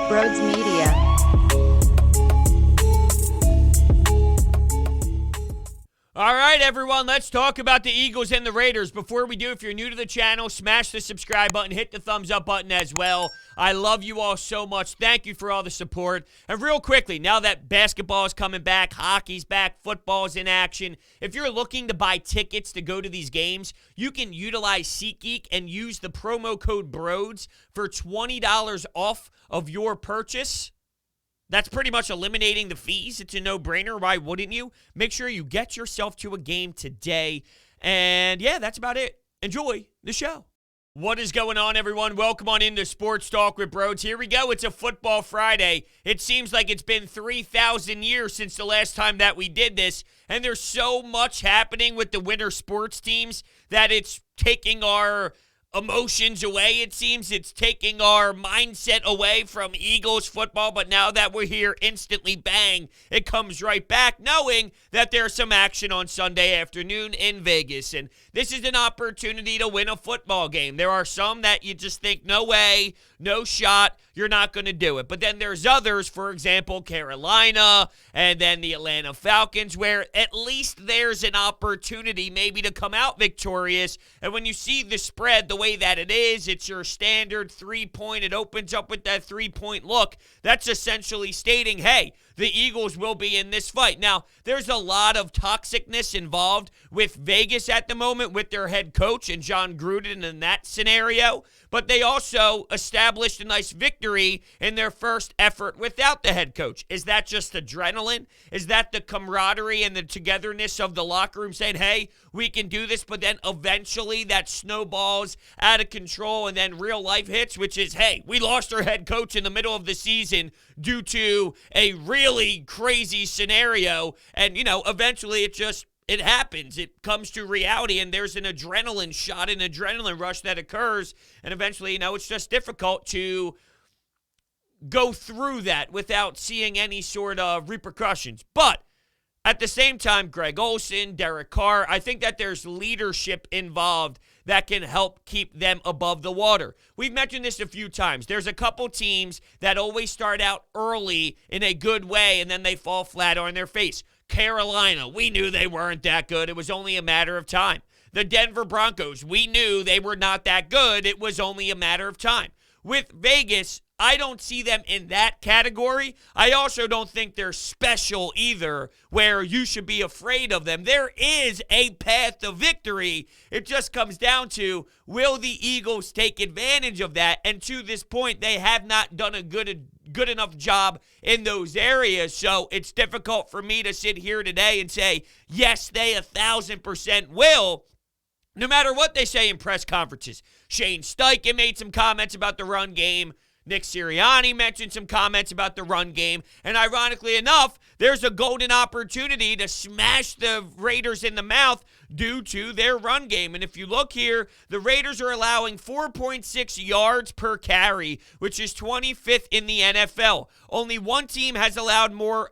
Brodes Media. All right, everyone, let's talk about the Eagles and the Raiders. Before we do, if you're new to the channel, smash the subscribe button, hit the thumbs up button as well. I love you all so much. Thank you for all the support. And real quickly, now that basketball is coming back, hockey's back, football's in action, if you're looking to buy tickets to go to these games, you can utilize SeatGeek and use the promo code BRODES for $20 off of your purchase. That's pretty much eliminating the fees. It's a no-brainer. Why wouldn't you? Make sure you get yourself to a game today. And yeah, that's about it. Enjoy the show. What is going on, everyone? Welcome on into Sports Talk with Brodes. Here we go. It's a Football Friday. It seems like it's been 3,000 years since the last time that we did this. And there's so much happening with the winter sports teams that it's taking our emotions away. It seems it's taking our mindset away from Eagles football, but now that we're here, instantly, bang, it comes right back, knowing that there's some action on Sunday afternoon in Vegas, and this is an opportunity to win a football game. There are some that you just think, no way, no shot, you're not going to do it. But then there's others, for example, Carolina, and then the Atlanta Falcons, where at least there's an opportunity maybe to come out victorious. And when you see the spread the way that it is, it's your standard 3-point. It opens up with that 3-point look. That's essentially stating, hey, the Eagles will be in this fight. Now, there's a lot of toxicness involved with Vegas at the moment with their head coach and John Gruden in that scenario, but they also established a nice victory in their first effort without the head coach. Is that just adrenaline? Is that the camaraderie and the togetherness of the locker room saying, hey, we can do this, but then eventually that snowballs out of control and then real life hits, which is, hey, we lost our head coach in the middle of the season due to a really crazy scenario, and, eventually it happens. It comes to reality, and there's an adrenaline shot, an adrenaline rush that occurs, and eventually, it's just difficult to go through that without seeing any sort of repercussions. But at the same time, Greg Olsen, Derek Carr, I think that there's leadership involved that can help keep them above the water. We've mentioned this a few times. There's a couple teams that always start out early in a good way, and then they fall flat on their face. Carolina, we knew they weren't that good. It was only a matter of time. The Denver Broncos, we knew they were not that good. It was only a matter of time. With Vegas, I don't see them in that category. I also don't think they're special either, where you should be afraid of them. There is a path to victory. It just comes down to, will the Eagles take advantage of that? And to this point, they have not done a good enough job in those areas. So it's difficult for me to sit here today and say, yes, they 1,000% will, no matter what they say in press conferences. Shane Steichen made some comments about the run game. Nick Sirianni mentioned some comments about the run game. And ironically enough, there's a golden opportunity to smash the Raiders in the mouth due to their run game. And if you look here, the Raiders are allowing 4.6 yards per carry, which is 25th in the NFL. Only one team has allowed more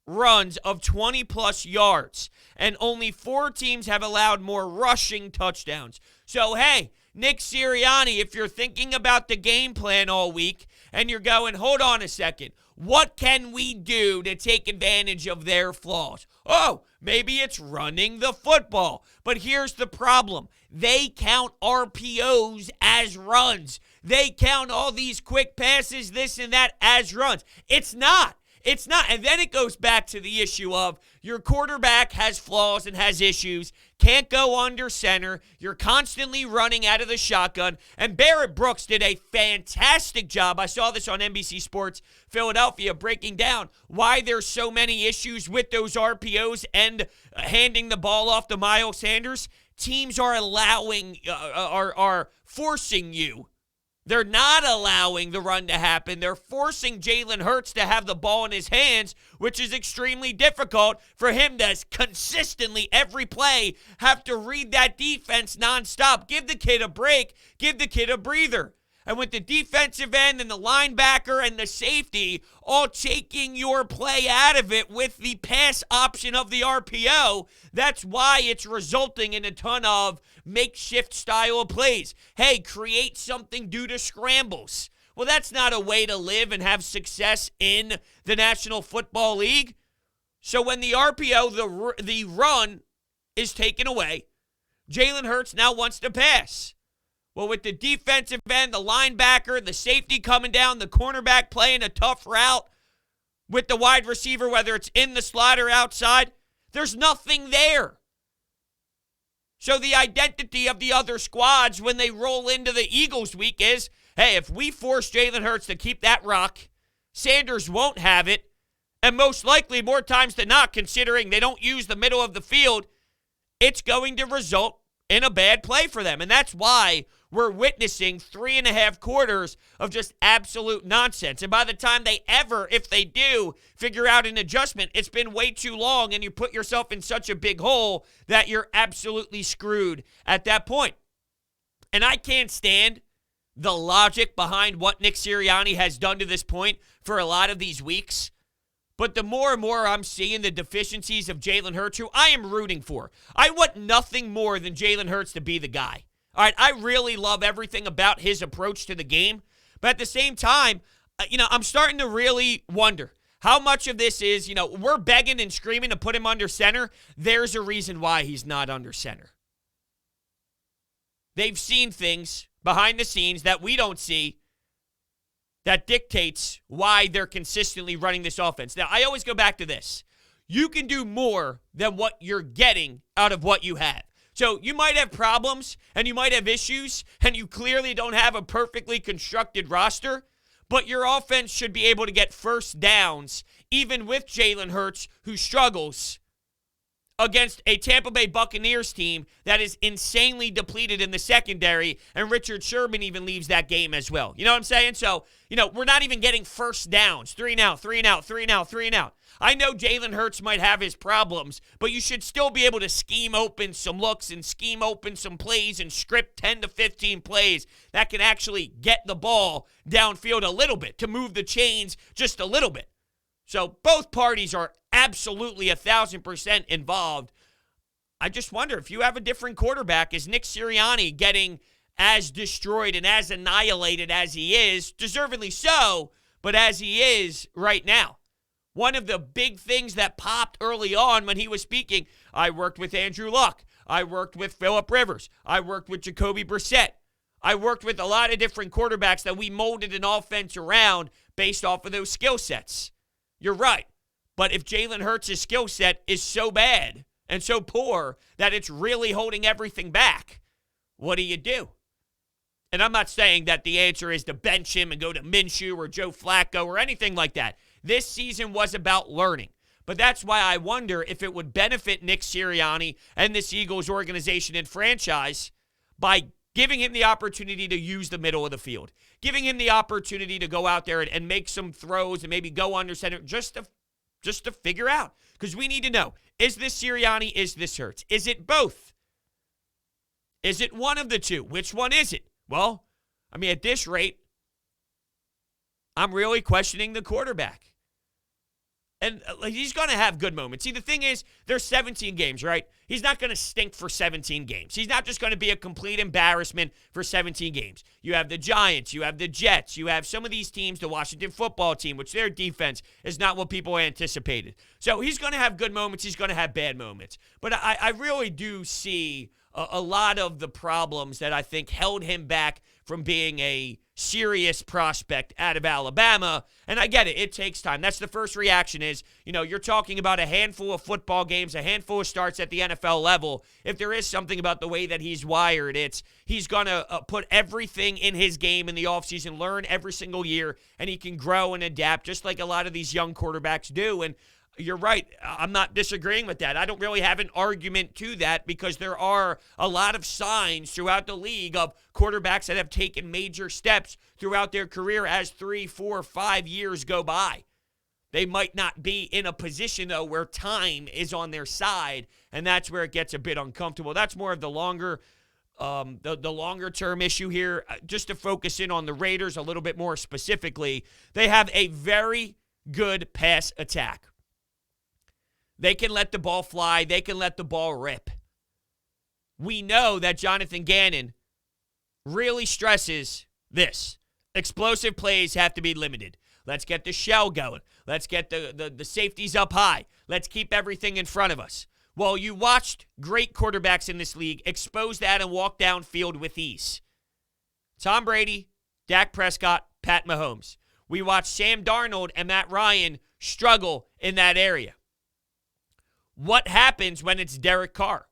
runs of 20-plus yards, and only 4 teams have allowed more rushing touchdowns. So, hey, Nick Sirianni, if you're thinking about the game plan all week and you're going, hold on a second, what can we do to take advantage of their flaws? Oh, maybe it's running the football. But here's the problem. They count RPOs as runs. They count all these quick passes, this and that, as runs. It's not. It's not. And then it goes back to the issue of your quarterback has flaws and has issues, can't go under center. You're constantly running out of the shotgun. And Barrett Brooks did a fantastic job. I saw this on NBC Sports Philadelphia breaking down why there's so many issues with those RPOs and handing the ball off to Miles Sanders. Teams are are forcing you. They're not allowing the run to happen. They're forcing Jalen Hurts to have the ball in his hands, which is extremely difficult for him to consistently, every play, have to read that defense nonstop. Give the kid a break. Give the kid a breather. And with the defensive end and the linebacker and the safety all taking your play out of it with the pass option of the RPO, that's why it's resulting in a ton of makeshift style of plays. Hey, create something due to scrambles. Well, that's not a way to live and have success in the National Football League. So when the RPO, the run, is taken away, Jalen Hurts now wants to pass. Well, with the defensive end, the linebacker, the safety coming down, the cornerback playing a tough route with the wide receiver, whether it's in the slot or outside, there's nothing there. So the identity of the other squads when they roll into the Eagles week is, hey, if we force Jalen Hurts to keep that rock, Sanders won't have it, and most likely more times than not, considering they don't use the middle of the field, it's going to result in a bad play for them. And that's why we're witnessing 3.5 quarters of just absolute nonsense. And by the time they ever, if they do, figure out an adjustment, it's been way too long, and you put yourself in such a big hole that you're absolutely screwed at that point. And I can't stand the logic behind what Nick Sirianni has done to this point for a lot of these weeks. But the more and more I'm seeing the deficiencies of Jalen Hurts, who I am rooting for, I want nothing more than Jalen Hurts to be the guy. All right, I really love everything about his approach to the game. But at the same time, I'm starting to really wonder how much of this is, we're begging and screaming to put him under center. There's a reason why he's not under center. They've seen things behind the scenes that we don't see that dictates why they're consistently running this offense. Now, I always go back to this. You can do more than what you're getting out of what you have. So you might have problems and you might have issues and you clearly don't have a perfectly constructed roster, but your offense should be able to get first downs even with Jalen Hurts, who struggles against a Tampa Bay Buccaneers team that is insanely depleted in the secondary, and Richard Sherman even leaves that game as well. You know what I'm saying? So, we're not even getting first downs. 3 and out, 3 and out, 3 and out, 3 and out. I know Jalen Hurts might have his problems, but you should still be able to scheme open some looks and scheme open some plays and script 10 to 15 plays that can actually get the ball downfield a little bit to move the chains just a little bit. So both parties are absolutely 1,000% involved. I just wonder if you have a different quarterback, is Nick Sirianni getting as destroyed and as annihilated as he is, deservedly so, but as he is right now. One of the big things that popped early on when he was speaking, I worked with Andrew Luck. I worked with Phillip Rivers. I worked with Jacoby Brissett. I worked with a lot of different quarterbacks that we molded an offense around based off of those skill sets. You're right. But if Jalen Hurts' skill set is so bad and so poor that it's really holding everything back, what do? And I'm not saying that the answer is to bench him and go to Minshew or Joe Flacco or anything like that. This season was about learning. But that's why I wonder if it would benefit Nick Sirianni and this Eagles organization and franchise by giving him the opportunity to use the middle of the field, giving him the opportunity to go out there and make some throws and maybe go under center just to figure out. Because we need to know, is this Sirianni, is this Hurts? Is it both? Is it one of the two? Which one is it? Well, at this rate, I'm really questioning the quarterback. And he's going to have good moments. See, the thing is, there's 17 games, right? He's not going to stink for 17 games. He's not just going to be a complete embarrassment for 17 games. You have the Giants. You have the Jets. You have some of these teams, the Washington football team, which their defense is not what people anticipated. So he's going to have good moments. He's going to have bad moments. But I really do see a lot of the problems that I think held him back from being a serious prospect out of Alabama. And I get it. It takes time. That's the first reaction is, you're talking about a handful of football games, a handful of starts at the NFL level. If there is something about the way that he's wired, it's he's going to put everything in his game in the offseason, learn every single year, and he can grow and adapt just like a lot of these young quarterbacks do. And you're right. I'm not disagreeing with that. I don't really have an argument to that because there are a lot of signs throughout the league of quarterbacks that have taken major steps throughout their career as 3, 4, 5 years go by. They might not be in a position, though, where time is on their side, and that's where it gets a bit uncomfortable. That's more of the longer term issue here. Just to focus in on the Raiders a little bit more specifically, they have a very good pass attack. They can let the ball fly. They can let the ball rip. We know that Jonathan Gannon really stresses this. explosive plays have to be limited. Let's get the shell going. Let's get the safeties up high. Let's keep everything in front of us. Well, you watched great quarterbacks in this league expose that and walk downfield with ease. Tom Brady, Dak Prescott, Pat Mahomes. We watched Sam Darnold and Matt Ryan struggle in that area. What happens when it's Derek Carr?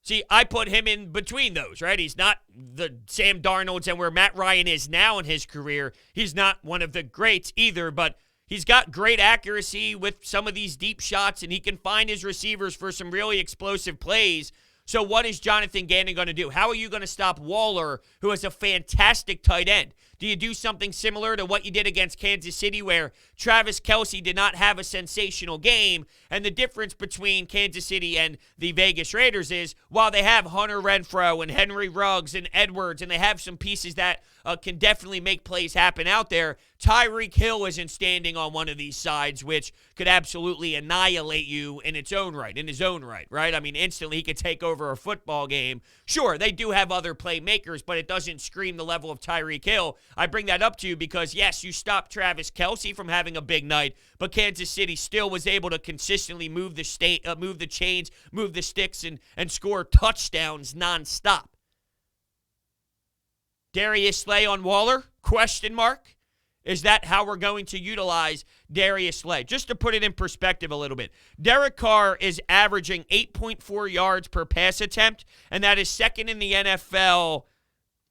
See, I put him in between those, right? He's not the Sam Darnolds, and where Matt Ryan is now in his career, he's not one of the greats either, but he's got great accuracy with some of these deep shots, and he can find his receivers for some really explosive plays. So what is Jonathan Gannon going to do? How are you going to stop Waller, who is a fantastic tight end? Do you do something similar to what you did against Kansas City, where Travis Kelce did not have a sensational game? And the difference between Kansas City and the Vegas Raiders is, while they have Hunter Renfrow and Henry Ruggs and Edwards, and they have some pieces that can definitely make plays happen out there, Tyreek Hill isn't standing on one of these sides, which could absolutely annihilate you in his own right, right? I mean, instantly he could take over a football game. Sure, they do have other playmakers, but it doesn't scream the level of Tyreek Hill. I bring that up to you because, yes, you stopped Travis Kelce from having a big night, but Kansas City still was able to consistently move the chains, move the sticks, and score touchdowns nonstop. Darius Slay on Waller? Question mark. Is that how we're going to utilize Darius Slay? Just to put it in perspective a little bit, Derek Carr is averaging 8.4 yards per pass attempt, and that is second in the NFL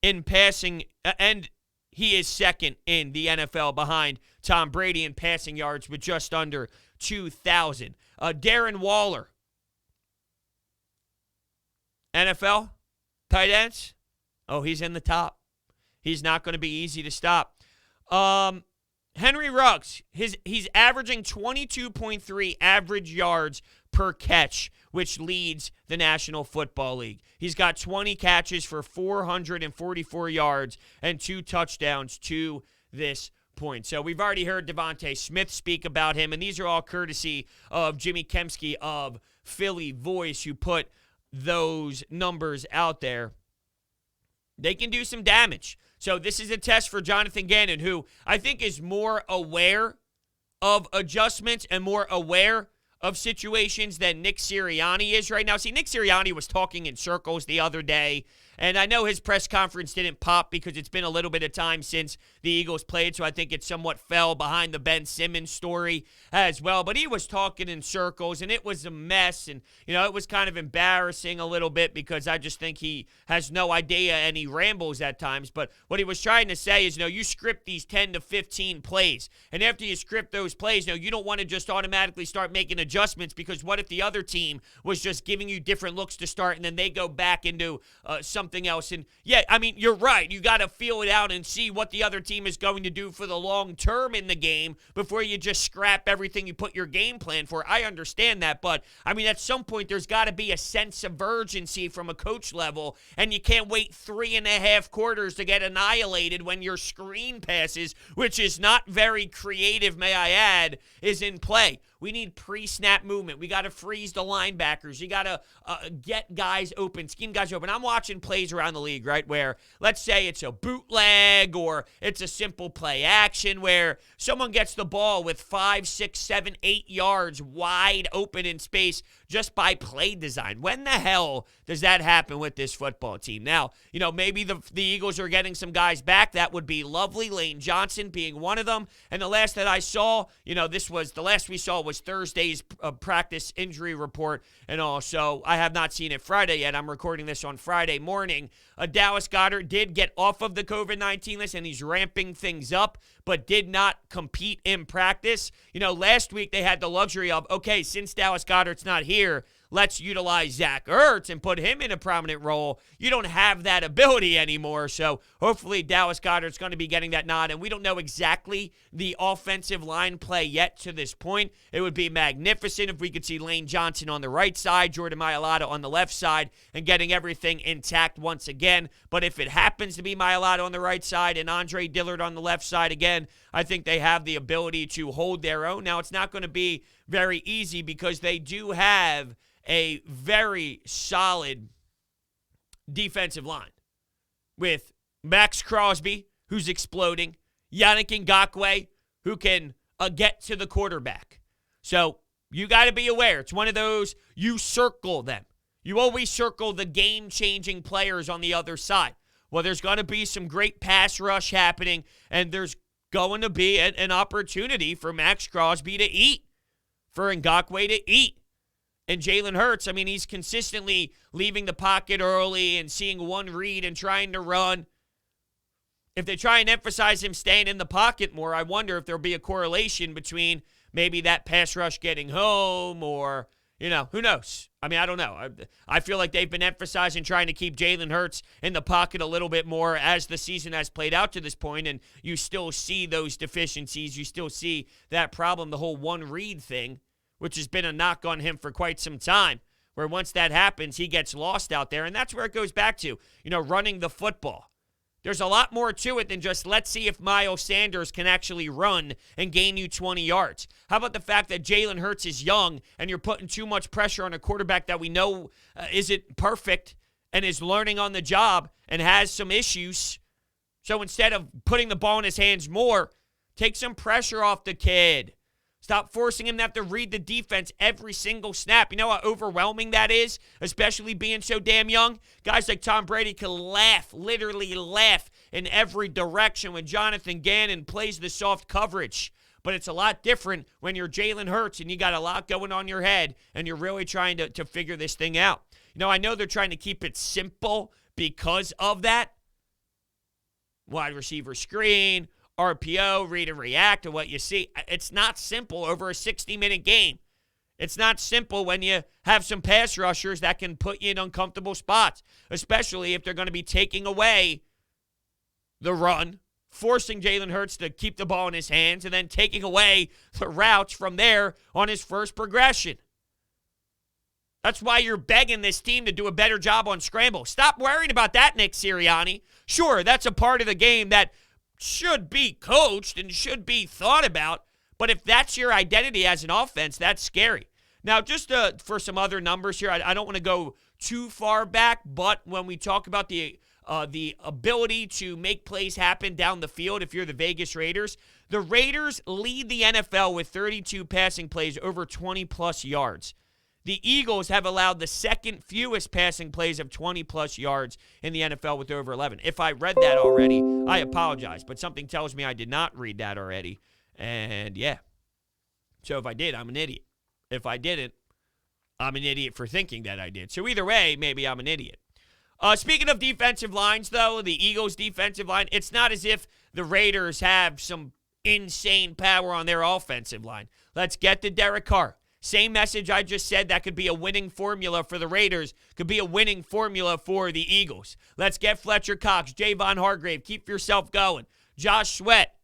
in passing, and he is second in the NFL behind Tom Brady in passing yards with just under 2,000. Darren Waller, NFL tight ends? Oh, he's in the top. He's not going to be easy to stop. Henry Ruggs, he's averaging 22.3 average yards per catch, which leads the National Football League. He's got 20 catches for 444 yards and 2 touchdowns to this point. So we've already heard Devontae Smith speak about him, and these are all courtesy of Jimmy Kempski of Philly Voice, who put those numbers out there. They can do some damage. So this is a test for Jonathan Gannon, who I think is more aware of adjustments and more aware of situations than Nick Sirianni is right now. See, Nick Sirianni was talking in circles the other day, and I know his press conference didn't pop because it's been a little bit of time since the Eagles played, so I think it somewhat fell behind the Ben Simmons story as well. But he was talking in circles, and it was a mess, and, it was kind of embarrassing a little bit because I just think he has no idea, and he rambles at times. But what he was trying to say is, you script these 10 to 15 plays, and after you script those plays, you don't want to just automatically start making adjustments, because what if the other team was just giving you different looks to start, and then they go back into something else? And yeah, I mean, you're right. You got to feel it out and see what the other team is going to do for the long term in the game before you just scrap everything you put your game plan for. I understand that, but I mean, at some point, there's got to be a sense of urgency from a coach level, and you can't wait 3.5 quarters to get annihilated when your screen passes, which is not very creative, may I add, is in play. We need pre-snap movement. We got to freeze the linebackers. You got to get guys open, scheme guys open. I'm watching plays around the league, right, where let's say it's a bootleg or it's a simple play action where someone gets the ball with 5, 6, 7, 8 yards wide open in space just by play design. When the hell does that happen with this football team? Now, maybe the Eagles are getting some guys back. That would be lovely. Lane Johnson being one of them. And the last that I saw, the last we saw was Thursday's practice injury report and all. So I have not seen it Friday yet. I'm recording this on Friday morning. Dallas Goedert did get off of the COVID-19 list, and he's ramping things up, but did not compete in practice. Last week they had the luxury of, okay, since Dallas Goedert's not here, let's utilize Zach Ertz and put him in a prominent role. You don't have that ability anymore, so hopefully Dallas Goedert's going to be getting that nod, and we don't know exactly the offensive line play yet to this point. It would be magnificent if we could see Lane Johnson on the right side, Jordan Mailata on the left side, and getting everything intact once again. But if it happens to be Mailata on the right side and Andre Dillard on the left side again, I think they have the ability to hold their own. Now, it's not going to be very easy because they do have a very solid defensive line with Max Crosby, who's exploding, Yannick Ngakoue, who can get to the quarterback. So you got to be aware. It's one of those, you circle them. You always circle the game-changing players on the other side. Well, there's going to be some great pass rush happening, and there's going to be an opportunity for Max Crosby to eat, for Ngakoue to eat. And Jalen Hurts, I mean, he's consistently leaving the pocket early and seeing one read and trying to run. If they try and emphasize him staying in the pocket more, I wonder if there'll be a correlation between maybe that pass rush getting home or, who knows? I mean, I don't know. I feel like they've been emphasizing trying to keep Jalen Hurts in the pocket a little bit more as the season has played out to this point, and you still see those deficiencies. You still see that problem, the whole one read thing, which has been a knock on him for quite some time, where once that happens, he gets lost out there. And that's where it goes back to, running the football. There's a lot more to it than just let's see if Miles Sanders can actually run and gain you 20 yards. How about the fact that Jalen Hurts is young and you're putting too much pressure on a quarterback that we know isn't perfect and is learning on the job and has some issues. So instead of putting the ball in his hands more, take some pressure off the kid. Stop forcing him to have to read the defense every single snap. You know how overwhelming that is, especially being so damn young? Guys like Tom Brady can laugh, literally laugh in every direction when Jonathan Gannon plays the soft coverage. But it's a lot different when you're Jalen Hurts and you got a lot going on your head and you're really trying to figure this thing out. I know they're trying to keep it simple because of that. Wide receiver screen, RPO, read and react to what you see. It's not simple over a 60-minute game. It's not simple when you have some pass rushers that can put you in uncomfortable spots, especially if they're going to be taking away the run, forcing Jalen Hurts to keep the ball in his hands, and then taking away the routes from there on his first progression. That's why you're begging this team to do a better job on scramble. Stop worrying about that, Nick Sirianni. Sure, that's a part of the game that should be coached and should be thought about, but if that's your identity as an offense, that's scary. Now, just for some other numbers here, I don't want to go too far back, but when we talk about the ability to make plays happen down the field, if you're the Vegas Raiders, the Raiders lead the NFL with 32 passing plays over 20-plus yards. The Eagles have allowed the second fewest passing plays of 20-plus yards in the NFL with over 11. If I read that already, I apologize, but something tells me I did not read that already. And, yeah. So if I did, I'm an idiot. If I didn't, I'm an idiot for thinking that I did. So either way, maybe I'm an idiot. Speaking of defensive lines, though, the Eagles' defensive line, it's not as if the Raiders have some insane power on their offensive line. Let's get to Derek Carr. Same message I just said that could be a winning formula for the Raiders, could be a winning formula for the Eagles. Let's get Fletcher Cox, Javon Hargrave, keep yourself going. Josh Sweat.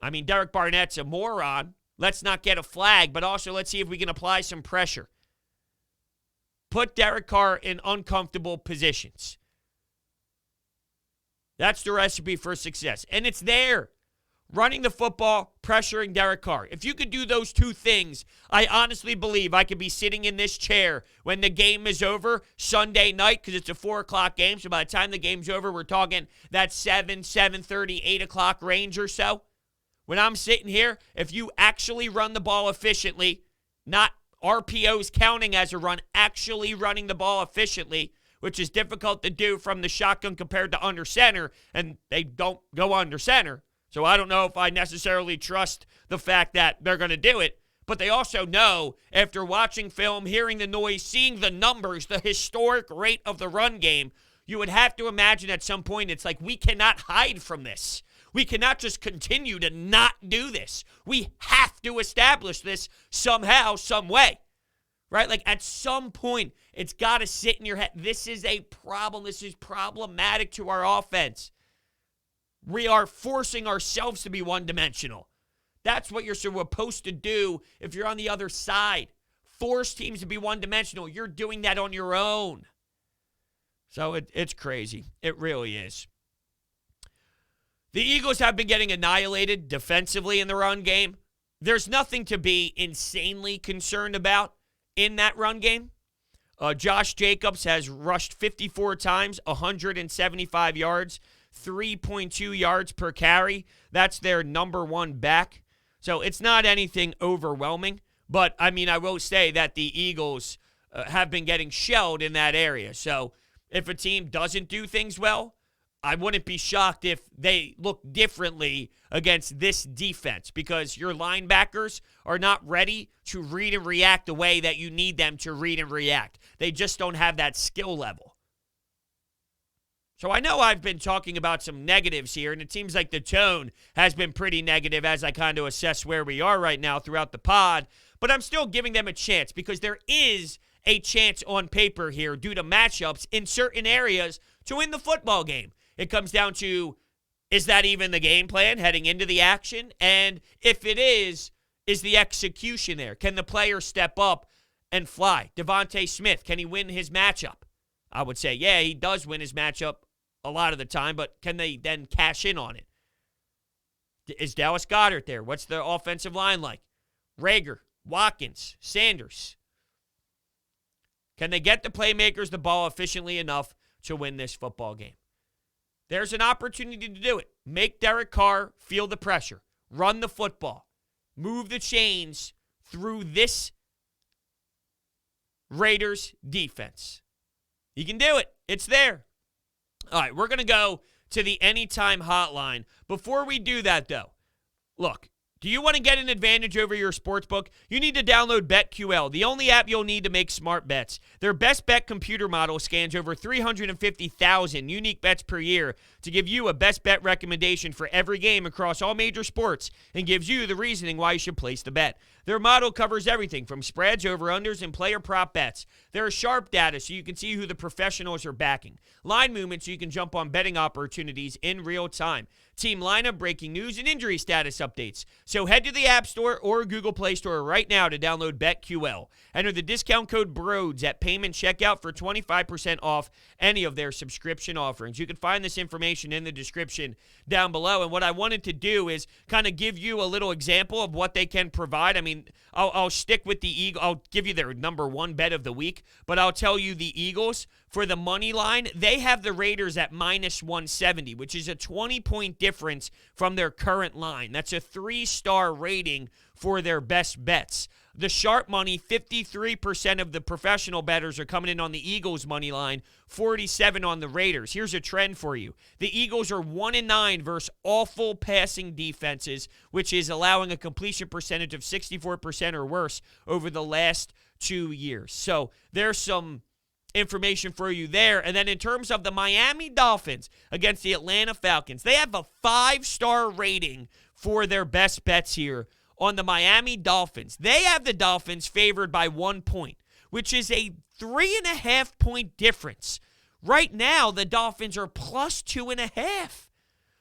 I mean, Derek Barnett's a moron. Let's not get a flag, but also let's see if we can apply some pressure. Put Derek Carr in uncomfortable positions. That's the recipe for success. And it's there. Running the football, pressuring Derek Carr. If you could do those two things, I honestly believe I could be sitting in this chair when the game is over Sunday night, because it's a 4 o'clock game. So by the time the game's over, we're talking that 7:30, 8 o'clock range or so. When I'm sitting here, if you actually run the ball efficiently, not RPOs counting as a run, actually running the ball efficiently, which is difficult to do from the shotgun compared to under center, and they don't go under center. So I don't know if I necessarily trust the fact that they're going to do it, but they also know after watching film, hearing the noise, seeing the numbers, the historic rate of the run game, you would have to imagine at some point it's like we cannot hide from this. We cannot just continue to not do this. We have to establish this somehow, some way, right? Like at some point, it's got to sit in your head. This is a problem. This is problematic to our offense. We are forcing ourselves to be one-dimensional. That's what you're supposed to do if you're on the other side. Force teams to be one-dimensional. You're doing that on your own. So it's crazy. It really is. The Eagles have been getting annihilated defensively in the run game. There's nothing to be insanely concerned about in that run game. Josh Jacobs has rushed 54 times, 175 yards. 3.2 yards per carry. That's their number one back. So it's not anything overwhelming. But, I mean, I will say that the Eagles have been getting shelled in that area. So if a team doesn't do things well, I wouldn't be shocked if they look differently against this defense because your linebackers are not ready to read and react the way that you need them to read and react. They just don't have that skill level. So I know I've been talking about some negatives here, and it seems like the tone has been pretty negative as I kind of assess where we are right now throughout the pod, but I'm still giving them a chance because there is a chance on paper here due to matchups in certain areas to win the football game. It comes down to, is that even the game plan heading into the action? And if it is the execution there? Can the player step up and fly? Devontae Smith, can he win his matchup? I would say, yeah, he does win his matchup a lot of the time, but can they then cash in on it? Is Dallas Goedert there? What's the offensive line like? Rager, Watkins, Sanders. Can they get the playmakers the ball efficiently enough to win this football game? There's an opportunity to do it. Make Derek Carr feel the pressure. Run the football. Move the chains through this Raiders defense. You can do it. It's there. All right, we're going to go to the Anytime Hotline. Before we do that, though, look, do you want to get an advantage over your sportsbook? You need to download BetQL, the only app you'll need to make smart bets. Their best bet computer model scans over 350,000 unique bets per year to give you a best bet recommendation for every game across all major sports and gives you the reasoning why you should place the bet. Their model covers everything from spreads, over-unders, and player prop bets. There are sharp data so you can see who the professionals are backing. Line movement so you can jump on betting opportunities in real time. Team lineup, breaking news, and injury status updates. So head to the App Store or Google Play Store right now to download BetQL. Enter the discount code BRODES at payment checkout for 25% off any of their subscription offerings. You can find this information in the description down below. And what I wanted to do is kind of give you a little example of what they can provide. I mean, I'll stick with the Eagles. I'll give you their number one bet of the week, but I'll tell you the Eagles, for the money line, they have the Raiders at minus 170, which is a 20-point difference from their current line. That's a 3-star rating for their best bets. The sharp money, 53% of the professional bettors are coming in on the Eagles money line, 47 on the Raiders. Here's a trend for you. The Eagles are 1-9 versus awful passing defenses, which is allowing a completion percentage of 64% or worse over the last 2 years. So there's some information for you there. And then in terms of the Miami Dolphins against the Atlanta Falcons, they have a 5-star rating for their best bets here on the Miami Dolphins. They have the Dolphins favored by 1 point, which is a 3.5-point difference. Right now, the Dolphins are plus 2.5.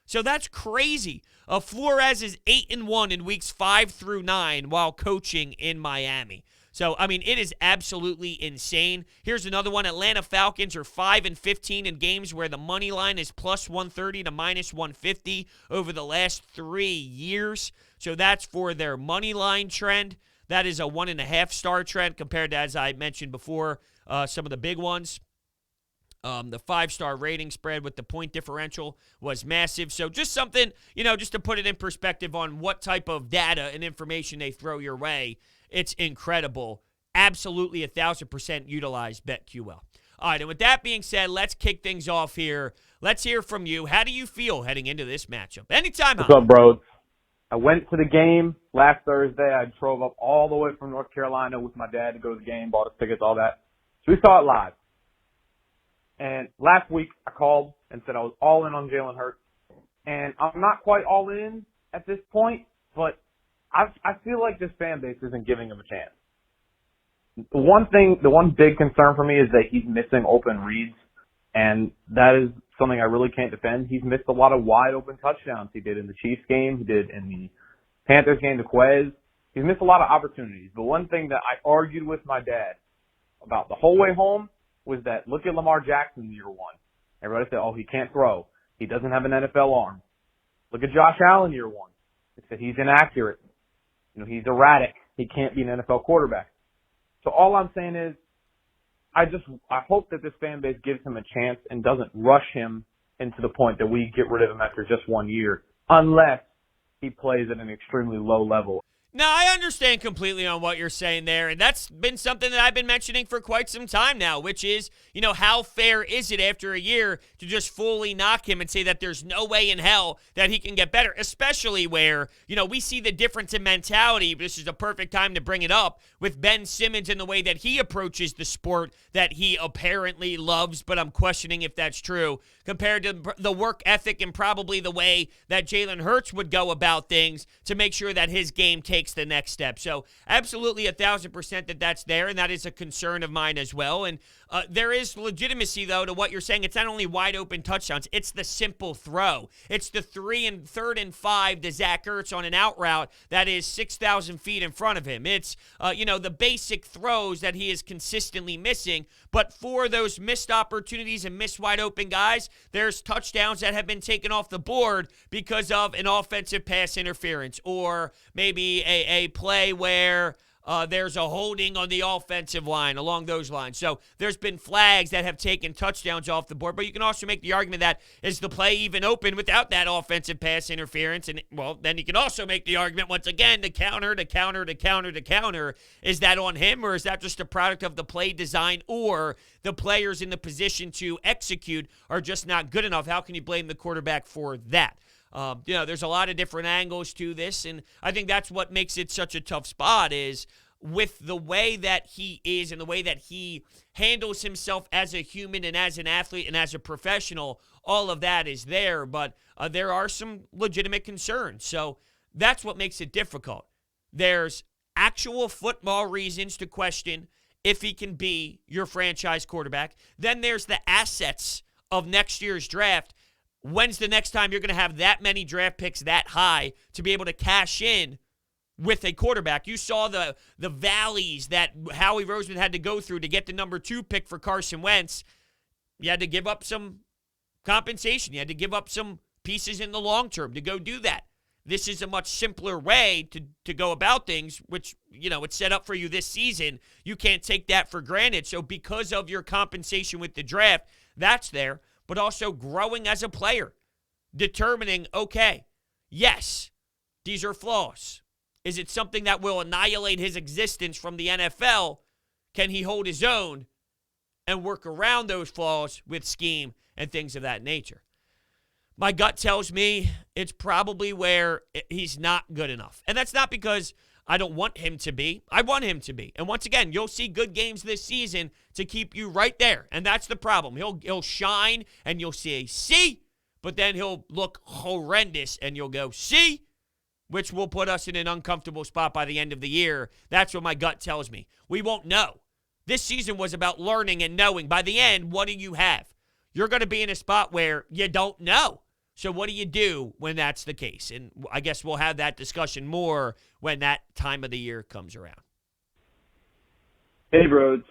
So that's crazy. Flores is 8-1 in weeks 5 through 9 while coaching in Miami. So, I mean, it is absolutely insane. Here's another one. Atlanta Falcons are 5-15 in games where the money line is plus 130 to minus 150 over the last 3 years. So that's for their money line trend. That is a 1.5-star trend compared to, as I mentioned before, some of the big ones. The 5-star rating spread with the point differential was massive. So just something, just to put it in perspective on what type of data and information they throw your way. It's incredible. Absolutely 1,000% utilize BetQL. All right, and with that being said, let's kick things off here. Let's hear from you. How do you feel heading into this matchup? Anytime. What's up, Brodes? I went to the game last Thursday. I drove up all the way from North Carolina with my dad to go to the game, bought us tickets, all that. So we saw it live. And last week, I called and said I was all in on Jalen Hurts. And I'm not quite all in at this point, but I feel like this fan base isn't giving him a chance. The one big concern for me is that he's missing open reads, and that is something I really can't defend. He's missed a lot of wide open touchdowns. He did in the Chiefs game. He did in the Panthers game to Quez. He's missed a lot of opportunities. But one thing that I argued with my dad about the whole way home was that look at Lamar Jackson in year one. Everybody said, oh, he can't throw. He doesn't have an NFL arm. Look at Josh Allen year one. They said he's inaccurate. He's erratic. He can't be an NFL quarterback. So all I'm saying is I hope that this fan base gives him a chance and doesn't rush him and to the point that we get rid of him after just 1 year, unless he plays at an extremely low level. Now, I understand completely on what you're saying there, and that's been something that I've been mentioning for quite some time now, which is, how fair is it after a year to just fully knock him and say that there's no way in hell that he can get better, especially where, we see the difference in mentality. This is a perfect time to bring it up with Ben Simmons and the way that he approaches the sport that he apparently loves, but I'm questioning if that's true, compared to the work ethic and probably the way that Jalen Hurts would go about things to make sure that his game takes the next step. So absolutely 1,000% that that's there, and that is a concern of mine as well. And there is legitimacy, though, to what you're saying. It's not only wide open touchdowns, it's the simple throw. It's the 3rd and 5 to Zach Ertz on an out route that is 6,000 feet in front of him. It's, the basic throws that he is consistently missing. But for those missed opportunities and missed wide open guys, there's touchdowns that have been taken off the board because of an offensive pass interference, or maybe a play where there's a holding on the offensive line, along those lines. So there's been flags that have taken touchdowns off the board, but you can also make the argument that is the play even open without that offensive pass interference? And, well, then you can also make the argument once again, to counter, is that on him, or is that just a product of the play design, or the players in the position to execute are just not good enough? How can you blame the quarterback for that? There's a lot of different angles to this, and I think that's what makes it such a tough spot, is with the way that he is and the way that he handles himself as a human and as an athlete and as a professional. All of that is there, but there are some legitimate concerns. So that's what makes it difficult. There's actual football reasons to question if he can be your franchise quarterback. Then there's the assets of next year's draft. When's the next time you're going to have that many draft picks that high to be able to cash in with a quarterback? You saw the valleys that Howie Roseman had to go through to get the number 2 pick for Carson Wentz. You had to give up some compensation. You had to give up some pieces in the long term to go do that. This is a much simpler way to go about things, which, it's set up for you this season. You can't take that for granted. So because of your compensation with the draft, that's there. But also growing as a player, determining, okay, yes, these are flaws. Is it something that will annihilate his existence from the NFL? Can he hold his own and work around those flaws with scheme and things of that nature? My gut tells me it's probably where he's not good enough. And that's not because I don't want him to be. I want him to be. And once again, you'll see good games this season to keep you right there. And that's the problem. He'll shine and you'll say, see, but then he'll look horrendous and you'll go, see, which will put us in an uncomfortable spot by the end of the year. That's what my gut tells me. We won't know. This season was about learning and knowing. By the end, what do you have? You're going to be in a spot where you don't know. So what do you do when that's the case? And I guess we'll have that discussion more when that time of the year comes around. Hey, Brodes.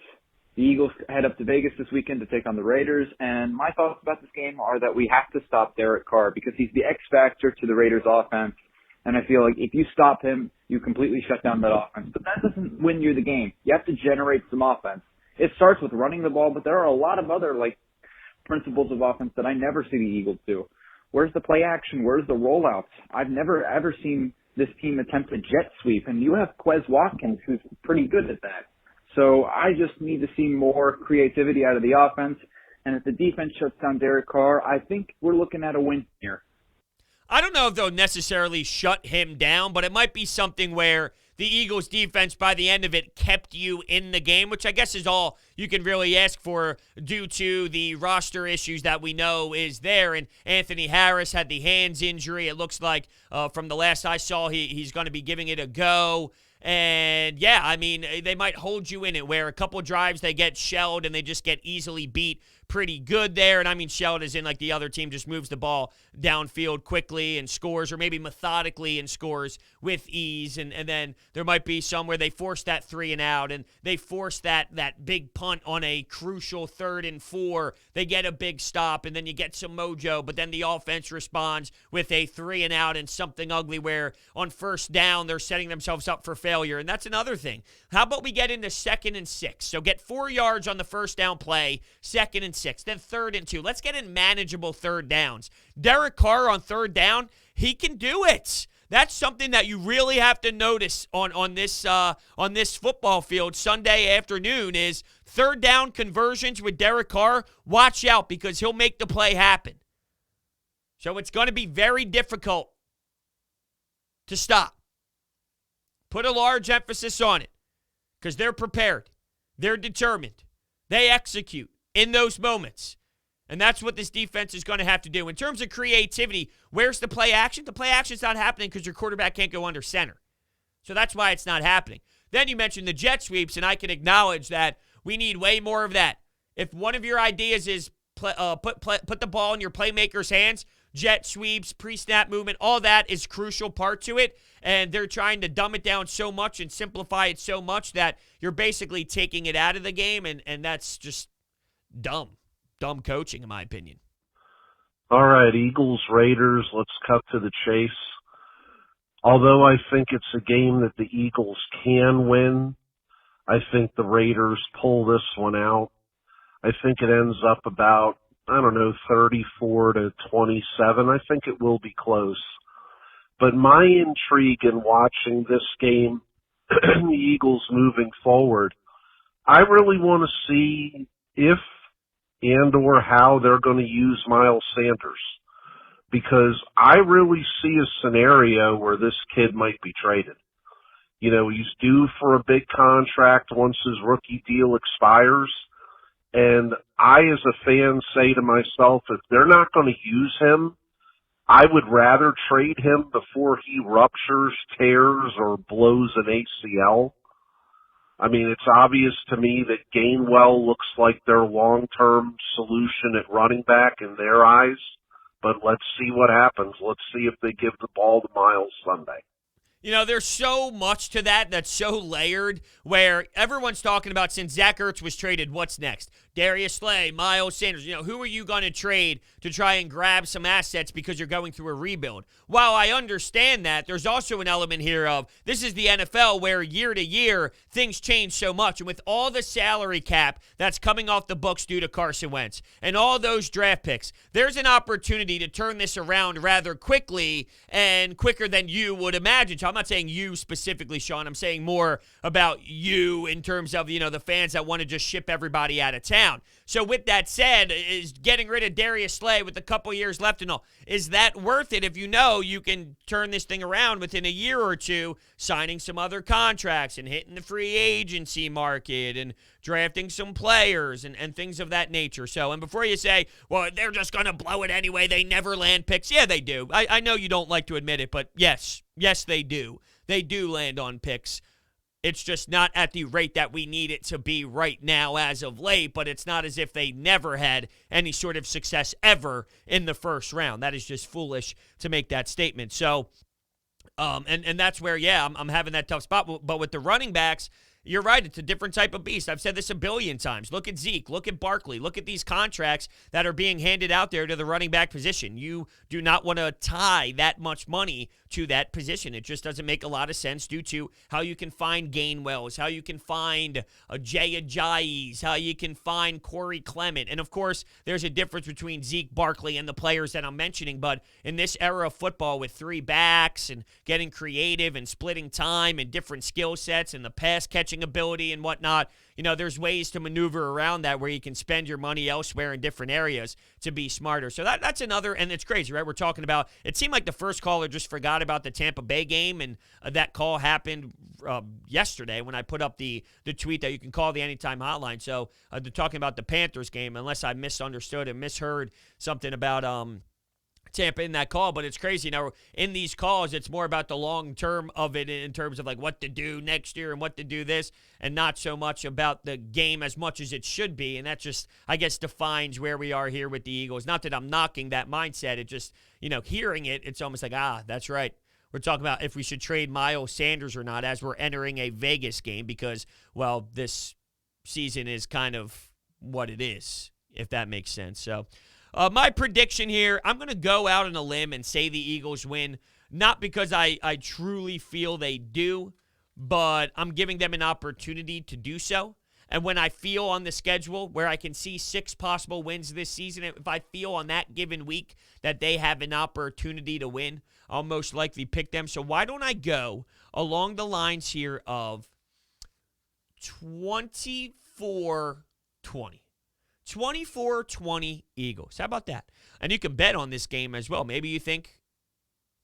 The Eagles head up to Vegas this weekend to take on the Raiders, and my thoughts about this game are that we have to stop Derek Carr because he's the X factor to the Raiders offense, and I feel like if you stop him, you completely shut down that offense. But that doesn't win you the game. You have to generate some offense. It starts with running the ball, but there are a lot of other principles of offense that I never see the Eagles do. Where's the play action? Where's the rollouts? I've never, ever seen this team attempt a jet sweep, and you have Quez Watkins, who's pretty good at that. So I just need to see more creativity out of the offense, and if the defense shuts down Derek Carr, I think we're looking at a win here. I don't know if they'll necessarily shut him down, but it might be something where the Eagles' defense, by the end of it, kept you in the game, which I guess is all you can really ask for due to the roster issues that we know is there. And Anthony Harris had the hands injury. It looks like from the last I saw, he's going to be giving it a go. And, yeah, I mean, they might hold you in it where a couple drives they get shelled and they just get easily beat pretty good there. And I mean shelled as in the other team just moves the ball downfield quickly and scores, or maybe methodically and scores with ease. And then there might be some where they force that 3 and out and they force that big punt on a crucial 3rd and 4. They get a big stop and then you get some mojo, but then the offense responds with a 3 and out and something ugly where on first down they're setting themselves up for failure. And that's another thing. How about we get into 2nd and 6? So get 4 yards on the first down play, 2nd and 6, then 3rd and 2. Let's get in manageable third downs. Derek Carr on third down, he can do it. That's something that you really have to notice on this football field Sunday afternoon is third down conversions with Derek Carr. Watch out because he'll make the play happen. So it's going to be very difficult to stop. Put a large emphasis on it because they're prepared. They're determined. They execute in those moments. And that's what this defense is going to have to do. In terms of creativity, where's the play action? The play action's not happening because your quarterback can't go under center. So that's why it's not happening. Then you mentioned the jet sweeps, and I can acknowledge that we need way more of that. If one of your ideas is put the ball in your playmaker's hands, jet sweeps, pre-snap movement, all that is crucial part to it. And they're trying to dumb it down so much and simplify it so much that you're basically taking it out of the game, and that's just dumb. Dumb coaching, in my opinion. All right, Eagles, Raiders, let's cut to the chase. Although I think it's a game that the Eagles can win, I think the Raiders pull this one out. I think it ends up about, 34 to 27. I think it will be close. But my intrigue in watching this game, the Eagles moving forward, I really want to see if and or how they're going to use Miles Sanders. Because I really see a scenario where this kid might be traded. You know, he's due for a big contract once his rookie deal expires. And I, as a fan, say to myself, if they're not going to use him, I would rather trade him before he ruptures, tears, or blows an ACL. I mean, it's obvious to me that Gainwell looks like their long-term solution at running back in their eyes, but let's see what happens. Let's see if they give the ball to Miles Sunday. You know, there's so much to that that's so layered where everyone's talking about since Zach Ertz was traded, what's next? Darius Slay, Miles Sanders. You know, who are you going to trade to try and grab some assets because you're going through a rebuild? While I understand that, there's also an element here of this is the NFL where year to year things change so much. And with all the salary cap that's coming off the books due to Carson Wentz and all those draft picks, there's an opportunity to turn this around rather quickly and quicker than you would imagine. So I'm not saying you specifically, Sean. I'm saying more about you in terms of, the fans that want to just ship everybody out of town. So with that said, is getting rid of Darius Slay with a couple years left and all, is that worth it if you know you can turn this thing around within a year or two, signing some other contracts and hitting the free agency market and drafting some players and things of that nature. So, and before you say, well, they're just going to blow it anyway, they never land picks. Yeah, they do. I know you don't like to admit it, but yes, they do. They do land on picks. It's just not at the rate that we need it to be right now as of late, but it's not as if they never had any sort of success ever in the first round. That is just foolish to make that statement. So, and that's where, I'm having that tough spot. But with the running backs, you're right. It's a different type of beast. I've said this a billion times. Look at Zeke. Look at Barkley. Look at these contracts that are being handed out there to the running back position. You do not want to tie that much money to that position. It just doesn't make a lot of sense due to how you can find Gainwells, how you can find Jay Ajayi's, how you can find Corey Clement. And, of course, there's a difference between Zeke, Barkley, and the players that I'm mentioning. But in this era of football with three backs and getting creative and splitting time and different skill sets and the pass catching ability and whatnot, there's ways to maneuver around that where you can spend your money elsewhere in different areas to be smarter. So that's another, and it's crazy, right? We're talking about, it seemed like the first caller just forgot about the Tampa Bay game, and that call happened yesterday when I put up the tweet that you can call the Anytime Hotline. So they're talking about the Panthers game, unless I misunderstood and misheard something about Tampa in that call, but it's crazy. Now, in these calls, it's more about the long term of it in terms of like what to do next year and what to do this, and not so much about the game as much as it should be. And that just, I guess, defines where we are here with the Eagles. Not that I'm knocking that mindset. It just, hearing it, it's almost like, that's right. We're talking about if we should trade Miles Sanders or not as we're entering a Vegas game because, well, this season is kind of what it is, if that makes sense. So, my prediction here, I'm going to go out on a limb and say the Eagles win, not because I truly feel they do, but I'm giving them an opportunity to do so. and when I feel on the schedule where I can see 6 possible wins this season, if I feel on that given week that they have an opportunity to win, I'll most likely pick them. So why don't I go along the lines here of 24-20. 24-20 Eagles. How about that? And you can bet on this game as well. Maybe you think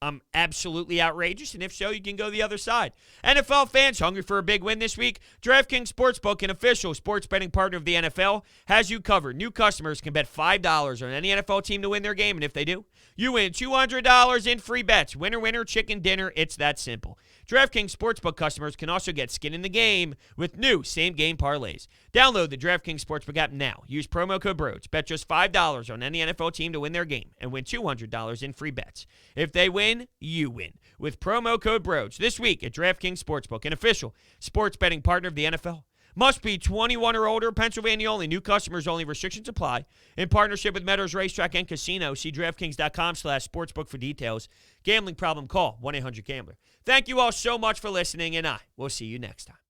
I'm absolutely outrageous, and if so, you can go the other side. NFL fans hungry for a big win this week? DraftKings Sportsbook, an official sports betting partner of the NFL, has you covered. New customers can bet $5 on any NFL team to win their game, and if they do, you win $200 in free bets. Winner, winner, chicken dinner. It's that simple. DraftKings Sportsbook customers can also get skin in the game with new same-game parlays. Download the DraftKings Sportsbook app now. Use promo code Brodes. Bet just $5 on any NFL team to win their game and win $200 in free bets. If they win, you win with promo code Brodes this week at DraftKings Sportsbook, an official sports betting partner of the NFL. Must be 21 or older. Pennsylvania only. New customers only. Restrictions apply. In partnership with Meadows Racetrack and Casino. See DraftKings.com/sportsbook for details. Gambling problem? Call 1-800-GAMBLER. Thank you all so much for listening, and I will see you next time.